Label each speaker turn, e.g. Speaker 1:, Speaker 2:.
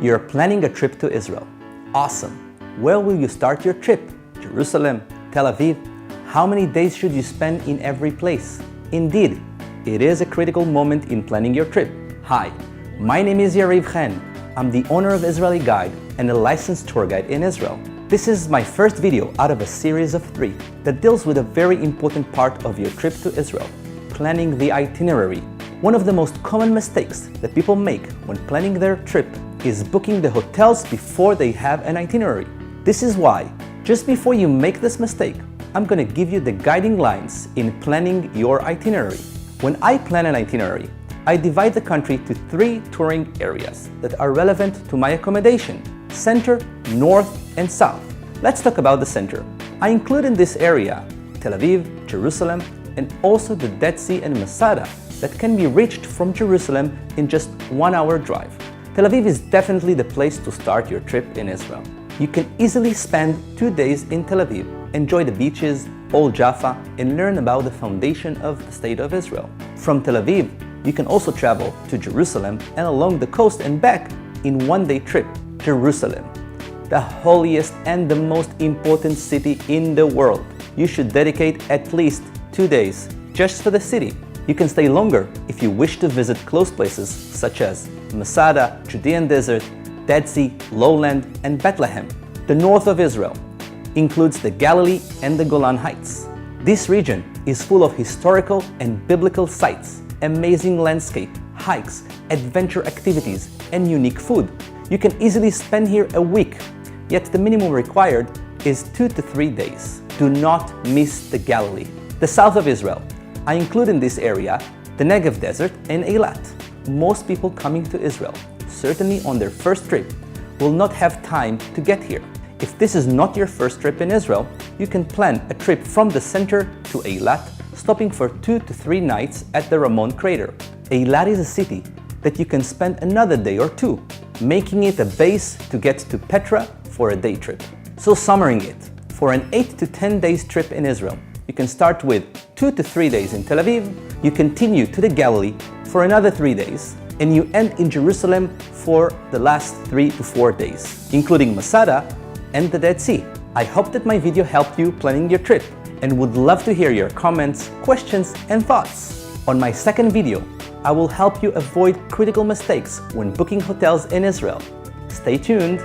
Speaker 1: You're planning a trip to Israel. Awesome! Where will you start your trip? Jerusalem? Tel Aviv? How many days should you spend in every place? Indeed, it is a critical moment in planning your trip. Hi, my name is Yariv Chen. I'm the owner of Israeli Guide and a licensed tour guide in Israel. This is my first video out of a series of 3 that deals with a very important part of your trip to Israel, planning the itinerary. One of the most common mistakes that people make when planning their trip is booking the hotels before they have an itinerary. This is why, just before you make this mistake, I'm going to give you the guiding lines in planning your itinerary. When I plan an itinerary, I divide the country to 3 touring areas that are relevant to my accommodation: center, north, and south. Let's talk about the center. I include in this area Tel Aviv, Jerusalem, and also the Dead Sea and Masada that can be reached from Jerusalem in just 1 hour drive. Tel Aviv is definitely the place to start your trip in Israel. You can easily spend 2 days in Tel Aviv, enjoy the beaches, Old Jaffa, and learn about the foundation of the State of Israel. From Tel Aviv, you can also travel to Jerusalem and along the coast and back in 1-day trip. Jerusalem, the holiest and the most important city in the world. You should dedicate at least 2 days just for the city. You can stay longer if you wish to visit close places such as Masada, Judean Desert, Dead Sea, Lowland, and Bethlehem. The north of Israel includes the Galilee and the Golan Heights. This region is full of historical and biblical sites, amazing landscape, hikes, adventure activities, and unique food. You can easily spend here a week, yet the minimum required is 2 to 3 days. Do not miss the Galilee. The south of Israel. I include in this area the Negev Desert and Eilat. Most people coming to Israel, certainly on their first trip, will not have time to get here. If this is not your first trip in Israel, you can plan a trip from the center to Eilat, stopping for 2 to 3 nights at the Ramon crater. Eilat is a city that you can spend another day or 2, making it a base to get to Petra for a day trip. So summarizing it, for an 8 to 10 days trip in Israel, you can start with 2 to 3 days in Tel Aviv, you continue to the Galilee for another 3 days, and you end in Jerusalem for the last 3 to 4 days, including Masada and the Dead Sea. I hope that my video helped you planning your trip and would love to hear your comments, questions, and thoughts. On my second video, I will help you avoid critical mistakes when booking hotels in Israel. Stay tuned!